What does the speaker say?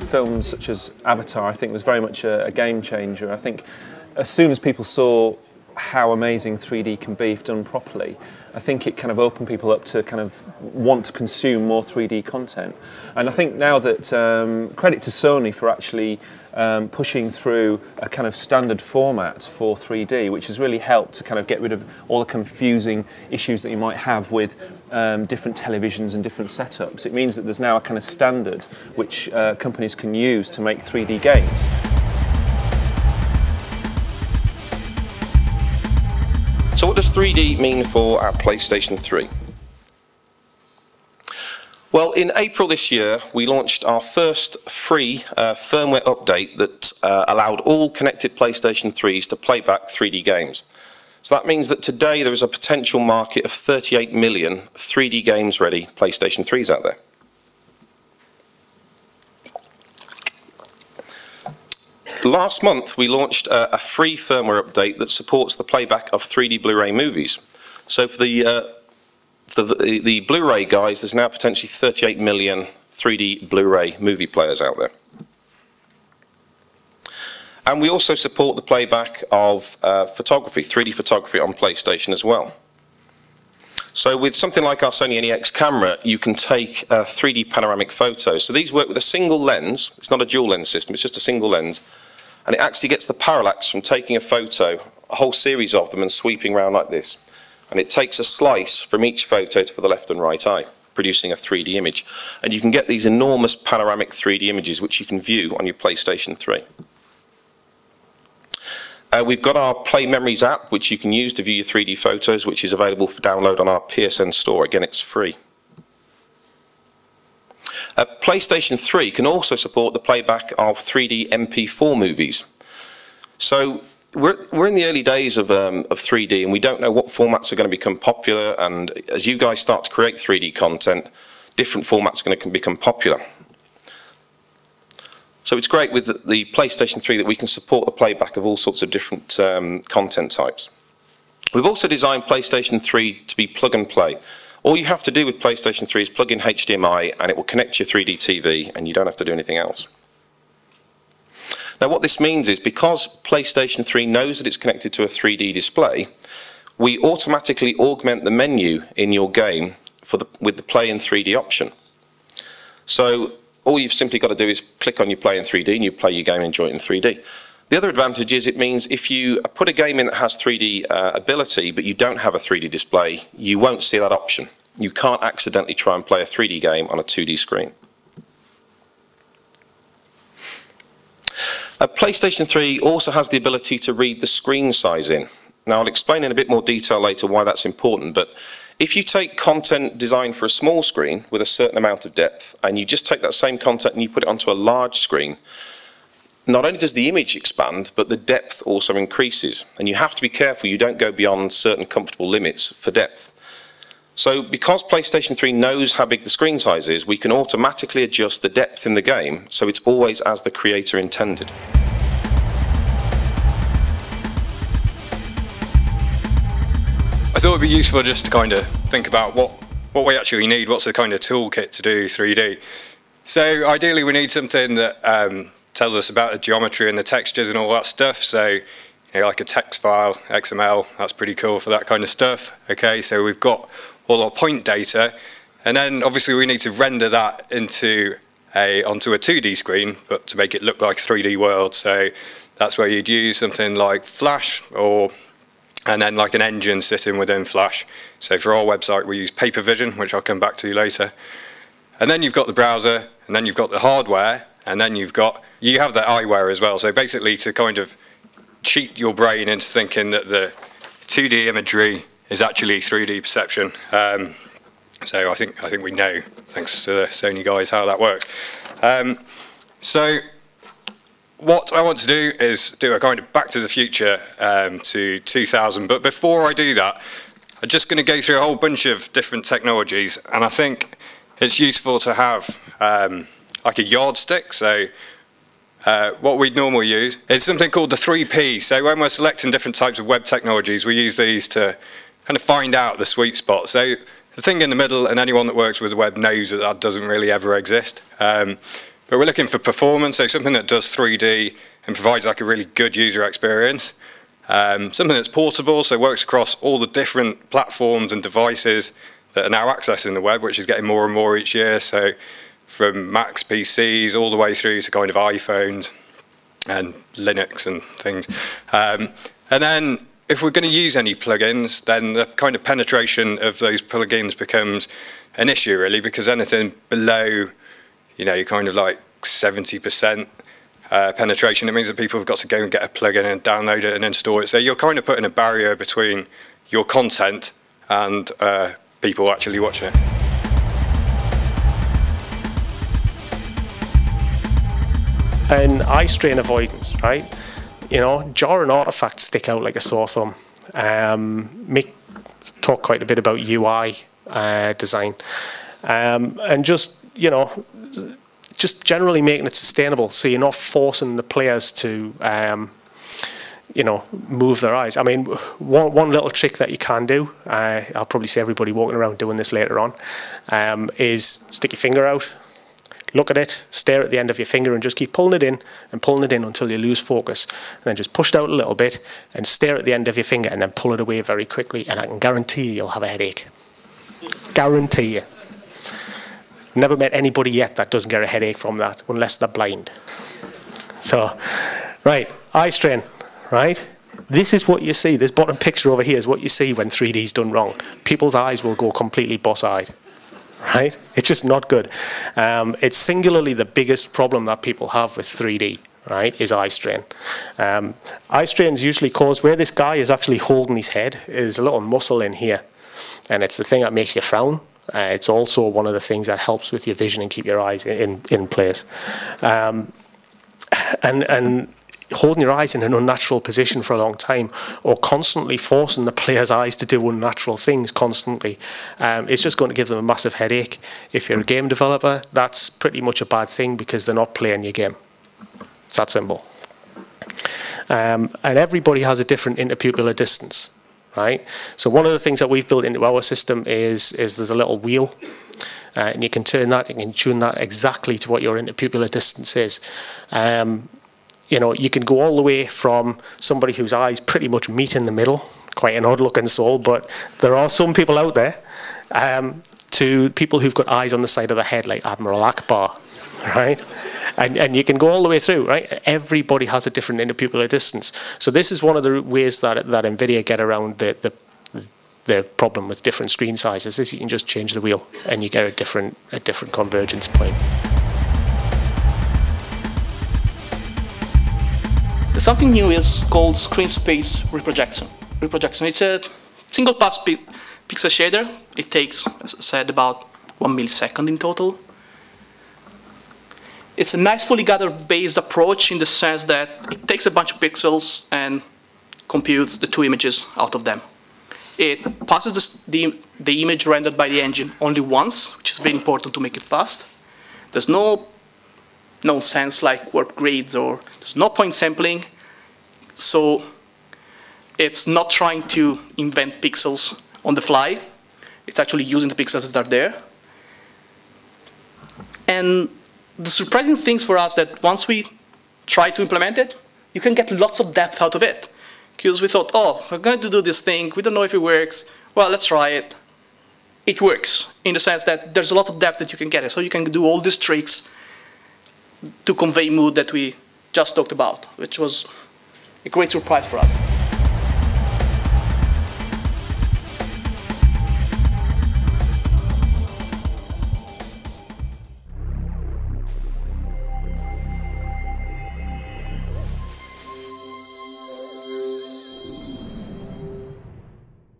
films such as Avatar, I think, was very much a game changer. I think as soon as people saw how amazing 3D can be if done properly, I think it kind of opened people up to kind of want to consume more 3D content. And I think now that, credit to Sony for actually pushing through a kind of standard format for 3D, which has really helped to kind of get rid of all the confusing issues that you might have with different televisions and different setups. It means that there's now a kind of standard which companies can use to make 3D games. So what does 3D mean for our PlayStation 3? Well, in April this year, we launched our first free firmware update that allowed all connected PlayStation 3s to play back 3D games. So that means that today there is a potential market of 38 million 3D games-ready PlayStation 3s out there. Last month we launched a free firmware update that supports the playback of 3D Blu-ray movies. So for the Blu-ray guys, there's now potentially 38 million 3D Blu-ray movie players out there. And we also support the playback of photography, 3D photography on PlayStation as well. So with something like our Sony NEX camera, you can take 3D panoramic photos. So these work with a single lens. It's not a dual lens system, it's just a single lens. And it actually gets the parallax from taking a photo, a whole series of them, and sweeping around like this. And it takes a slice from each photo for the left and right eye, producing a 3D image. And you can get these enormous panoramic 3D images which you can view on your PlayStation 3. We've got our Play Memories app, which you can use to view your 3D photos, which is available for download on our PSN store. Again, it's free. PlayStation 3 can also support the playback of 3D MP4 movies. So we're in the early days of 3D, and we don't know what formats are going to become popular, and as you guys start to create 3D content, different formats are going to become popular. So it's great with the PlayStation 3 that we can support the playback of all sorts of different content types. We've also designed PlayStation 3 to be plug and play. All you have to do with PlayStation 3 is plug in HDMI and it will connect to your 3D TV, and you don't have to do anything else. Now what this means is, because PlayStation 3 knows that it's connected to a 3D display, we automatically augment the menu in your game with the Play in 3D option. So all you've simply got to do is click on your Play in 3D and you play your game and enjoy it in 3D. The other advantage is it means if you put a game in that has 3D ability but you don't have a 3D display, you won't see that option. You can't accidentally try and play a 3D game on a 2D screen. PlayStation 3 also has the ability to read the screen size in. Now I'll explain in a bit more detail later why that's important, but if you take content designed for a small screen with a certain amount of depth and you just take that same content and you put it onto a large screen, not only does the image expand, but the depth also increases. And you have to be careful you don't go beyond certain comfortable limits for depth. So because PlayStation 3 knows how big the screen size is, we can automatically adjust the depth in the game so it's always as the creator intended. I thought it would be useful just to kind of think about what we actually need, what's the kind of toolkit to do 3D. So ideally we need something that tells us about the geometry and the textures and all that stuff. So, you know, like a text file, XML, that's pretty cool for that kind of stuff. Okay, so we've got all our point data, and then obviously we need to render that onto a 2D screen, but to make it look like a 3D world. So that's where you'd use something like Flash, and then like an engine sitting within Flash. So for our website we use Paper Vision, which I'll come back to later. And then you've got the browser, and then you've got the hardware, and then you have the eyewear as well. So basically to kind of cheat your brain into thinking that the 2D imagery is actually 3D perception. So I think we know, thanks to the Sony guys, how that works. So what I want to do is do a kind of back to the future to 2000. But before I do that, I'm just going to go through a whole bunch of different technologies, and I think it's useful to have like a yardstick. So what we'd normally use is something called the 3P. So when we're selecting different types of web technologies, we use these to kind of find out the sweet spot. So the thing in the middle, and anyone that works with the web knows that that doesn't really ever exist. but we're looking for performance, so something that does 3D and provides like a really good user experience. Something that's portable, so works across all the different platforms and devices that are now accessing the web, which is getting more and more each year. So from Macs, PCs, all the way through to kind of iPhones and Linux and things. And then if we're going to use any plugins, then the kind of penetration of those plugins becomes an issue, really, because anything below, you know, kind of like 70% penetration, it means that people have got to go and get a plugin and download it and install it. So you're kind of putting a barrier between your content and people actually watching it. And eye strain avoidance, right? You know, jarring artifacts stick out like a sore thumb. Mick talked quite a bit about UI design, and just, you know, just generally making it sustainable, so you're not forcing the players to, you know, move their eyes. I mean, one little trick that you can do, I'll probably see everybody walking around doing this later on, is stick your finger out, look at it, stare at the end of your finger and just keep pulling it in until you lose focus. And then just push it out a little bit and stare at the end of your finger and then pull it away very quickly, and I can guarantee you'll have a headache. Guarantee you. Never met anybody yet that doesn't get a headache from that, unless they're blind. So, right, eye strain, right? This is what you see. This bottom picture over here is what you see when 3D's done wrong. People's eyes will go completely boss-eyed. Right? It's just not good. It's singularly the biggest problem that people have with 3D, right, is eye strain. Eye strain is usually caused where this guy is actually holding his head. There's a little muscle in here, and it's the thing that makes you frown. It's also one of the things that helps with your vision and keep your eyes in place. And holding your eyes in an unnatural position for a long time, or constantly forcing the player's eyes to do unnatural things constantly, it's just going to give them a massive headache. If you're a game developer, that's pretty much a bad thing, because they're not playing your game. It's that simple. And everybody has a different interpupillar distance, right? So one of the things that we've built into our system is there's a little wheel, and you can turn that, you can tune that exactly to what your interpupillar distance is. You know, you can go all the way from somebody whose eyes pretty much meet in the middle, quite an odd-looking soul, but there are some people out there, to people who've got eyes on the side of the head, like Admiral Akbar, right? And you can go all the way through, right? Everybody has a different interpupillar distance. So this is one of the ways that NVIDIA get around the problem with different screen sizes, is you can just change the wheel and you get a different convergence point. Something new is called screen space reprojection. It's a single pass pixel shader. It takes, as I said, about 1 millisecond in total. It's a nice fully gather-based approach in the sense that it takes a bunch of pixels and computes the two images out of them. It passes the image rendered by the engine only once, which is very important to make it fast. There's no nonsense like warp grids, or there's no point sampling, so it's not trying to invent pixels on the fly. It's actually using the pixels that are there. And the surprising things for us that once we try to implement it, you can get lots of depth out of it. Because we thought, oh, we're going to do this thing, we don't know if it works, well, let's try it. It works, in the sense that there's a lot of depth that you can get. So you can do all these tricks to convey mood that we just talked about, which was a great surprise for us.